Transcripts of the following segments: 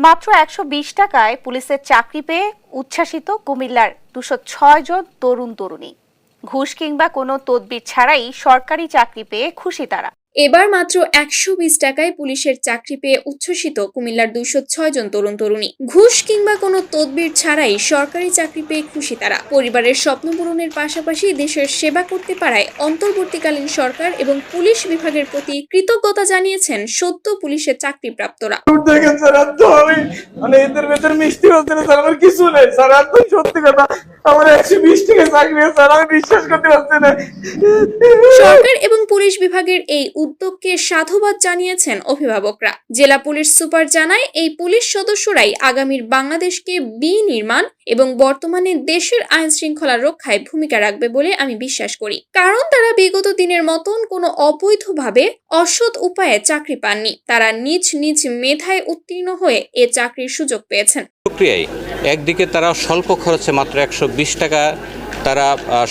মাত্র ১২০ টাকায় পুলিশের চাকরি পেয়ে উচ্ছ্বাসিত কুমিল্লার ২০৬ জন তরুণ-তরুণী। ঘুষ কিংবা কোনো তদবির ছাড়াই সরকারি চাকরি পেয়ে খুশি তারা। এবার মাত্র ১২০ টাকায় পুলিশের চাকরি পেয়ে উচ্ছ্বসিত কুমিল্লার ২০৬ জন তরুণ-তরুণী। ঘুষ কিংবা কোনো তদবির ছাড়াই সরকারি চাকরি পেয়ে খুশি তারা। পরিবারের স্বপ্ন পূরণের পাশাপাশি দেশের সেবা করতে পারায় অন্তর্বর্তীকালীন সরকার এবং পুলিশ বিভাগের প্রতি কৃতজ্ঞতা জানিয়েছেন সদ্য পুলিশের চাকরিপ্রাপ্তরা। সরকার এবং পুলিশ বিভাগের এই উদ্যোগকে সাধুবাদ জানিয়েছেন অভিভাবকরা। জেলা পুলিশ সুপার জানায়, এই পুলিশ সদস্যরাই আগামীর বাংলাদেশকে বিনির্মাণ এবং বর্তমানে দেশের আইন শৃঙ্খলা রক্ষায় ভূমিকা রাখবে বলে আমি বিশ্বাস করি, কারণ তারা বিগত দিনের মতন কোনো অবৈধভাবে অসৎ উপায়ে চাকরি পাননি। তারা নিজ নিজ মেধায় উত্তীর্ণ হয়ে এ চাকরির সুযোগ পেয়েছেন। প্রক্রিয়ায় একদিকে তারা স্বল্প খরচে মাত্র ১২০ টাকা তারা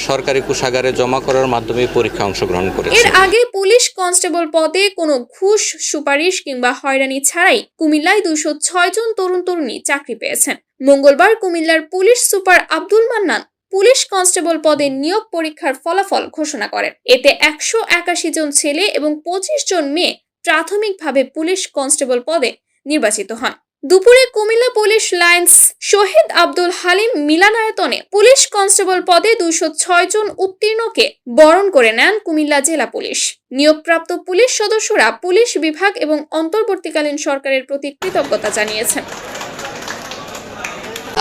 সরকারি কোষাগারে জমা করার মাধ্যমে পরীক্ষা অংশগ্রহণ করেছে। এর আগে পুলিশ কনস্টেবল পদে কোনো ঘুষ, সুপারিশ কিংবা হয়রানি ছাড়াই কুমিল্লায় ২০৬ জন তরুণ-তরুণী চাকরি পেয়েছেন। মঙ্গলবার কুমিল্লার police super Abdul Mannan police constable পদে নিয়োগ পরীক্ষার ফলাফল ঘোষণা করেন। এতে ১৮১ জন ছেলে এবং ২৫ জন মেয়ে প্রাথমিকভাবে পুলিশ কনস্টেবল পদে নির্বাচিত হন। দুপুরে কুমিল্লা পুলিশ লাইন্স শহীদ আব্দুল হালিম মিলনায়তনে পুলিশ কনস্টেবল পদে ২০৬ জন উত্তীর্ণকে বরণ করে নেন কুমিল্লা জেলা পুলিশ। নিয়োগপ্রাপ্ত পুলিশ সদস্যরা পুলিশ বিভাগ এবং অন্তর্বর্তীকালীন সরকারের প্রতি কৃতজ্ঞতা জানিয়েছেন।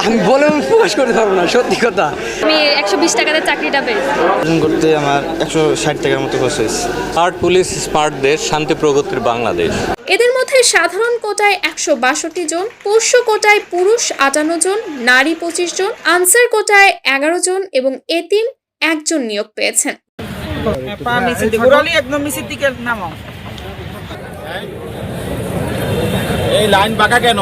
আমি বলে প্রকাশ করতে পারবো না, সত্যি কথা। আমি ১২০ টাকাতে চাকরিটা পেয়েছি। অর্জন করতে আমার ১৬০ টাকার মতো খরচ হয়েছে। স্মার্ট পুলিশ, স্মার্ট দেশ, শান্তি প্রগতির বাংলাদেশ। এদের মধ্যে সাধারণ কোটায় ১৬২ জন, পোষ্য কোটায় পুরুষ ৫৮ জন, নারী ২৫ জন, আনসার কোটায় ১১ জন এবং এতিম ১ জন নিয়োগ পেয়েছেন। এই লাইন বাঁকা কেন?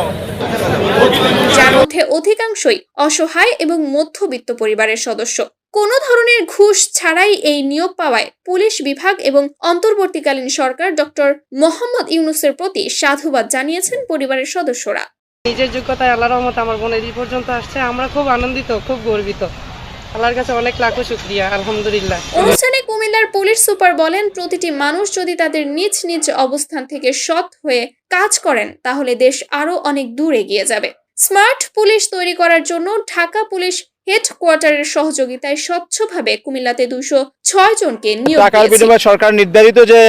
যার মধ্যে অধিকাংশই অসহায় এবং মধ্যবিত্ত পরিবারের সদস্য। কোনো ধরনের ঘুষ ছাড়াই এই নিয়োগ পাওয়ায় পুলিশ বিভাগ এবং অন্তর্বর্তীকালীন সরকার ডক্টর মোহাম্মদ ইউনূসের প্রতি সাধুবাদ জানিয়েছেন পরিবারের সদস্যরা। নিজের যোগ্যতায় আল্লাহর রহমতে আমার বোন এই পর্যন্ত আসছে। আমরা খুব আনন্দিত, খুব গর্বিত। আল্লাহর কাছে অনেক লাখো শুকরিয়া, আলহামদুলিল্লাহ। অনুষ্ঠানে কুমিল্লার পুলিশ সুপার বলেন, প্রতিটি মানুষ যদি তাদের নিজ নিজ অবস্থান থেকে সৎ হয়ে কাজ করেন তাহলে দেশ আরো অনেক দূর এগিয়ে যাবে। স্মার্ট পুলিশ তৈরি করার জন্য ঢাকা পুলিশ হেডকোয়ার্টারের সহযোগিতায় স্বচ্ছভাবে কুমিল্লাতে ২০৬ জনকে নিয়োগ টাকার বিনিময়ে সরকার নির্ধারিত যে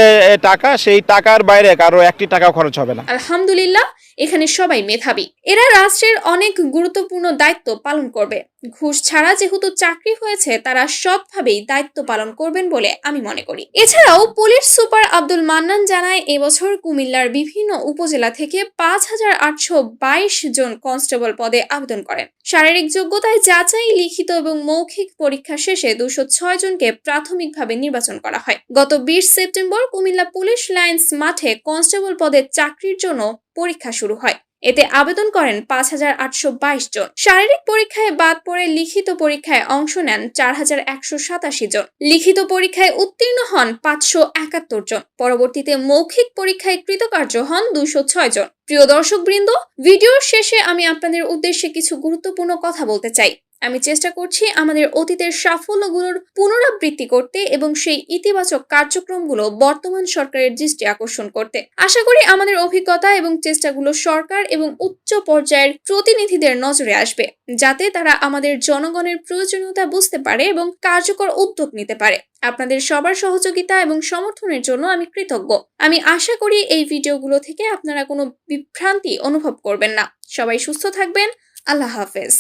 টাকা, সেই টাকার বাইরে কারো একটি টাকাও খরচ হবে না। আলহামদুলিল্লাহ, এখানে সবাই মেধাবী। এরা রাষ্ট্রের অনেক গুরুত্বপূর্ণ দায়িত্ব পালন করবে। ঘুষ ছাড়া যেহেতু চাকরি হয়েছে, তারা সৎভাবেই দায়িত্ব পালন করবেন বলে আমি মনে করি। এছাড়াও পুলিশ সুপার আব্দুল মান্নান জানায়, এবছর কুমিল্লার বিভিন্ন উপজেলা থেকে ৫,৮২২ জন কনস্টেবল পদে আবেদন করেন। শারীরিক যোগ্যতায় যাচাই, লিখিত এবং মৌখিক পরীক্ষা শেষে ২০৬ জনকে প্রাথমিকভাবে নির্বাচন করা হয়। গত ২০ সেপ্টেম্বর কুমিল্লা পুলিশ লাইন্স মাঠে কনস্টেবল পদে চাকরির জন্য পরীক্ষা শুরু হয়। এতে আবেদন করেন ৫,৮২২ জন। শারীরিক পরীক্ষায় বাদ পড়ে লিখিত পরীক্ষায় অংশ নেন ৪,১৮৭ জন। লিখিত পরীক্ষায় উত্তীর্ণ হন ৫৭১ জন। পরবর্তীতে মৌখিক পরীক্ষায় কৃতকার্য হন ২০৬ জন। প্রিয় দর্শকবৃন্দ, ভিডিওর শেষে আমি আপনাদের উদ্দেশ্যে কিছু গুরুত্বপূর্ণ কথা বলতে চাই। আমি চেষ্টা করছি আমাদের অতীতের সাফল্যগুলোর পুনরাবৃত্তি করতে এবং সেই ইতিবাচক কার্যক্রমগুলো বর্তমান সরকারের দৃষ্টি আকর্ষণ করতে। আশা করি আমাদের অভিজ্ঞতা এবং চেষ্টাগুলো সরকার এবং উচ্চ পর্যায়ের প্রতিনিধিদের নজরে আসবে, যাতে তারা আমাদের জনগণের প্রয়োজনীয়তা বুঝতে পারে এবং কার্যকর উদ্যোগ নিতে পারে। আপনাদের সবার সহযোগিতা এবং সমর্থনের জন্য আমি কৃতজ্ঞ। আমি আশা করি এই ভিডিওগুলো থেকে আপনারা কোনো বিভ্রান্তি অনুভব করবেন না। সবাই সুস্থ থাকবেন। আল্লাহ হাফেজ।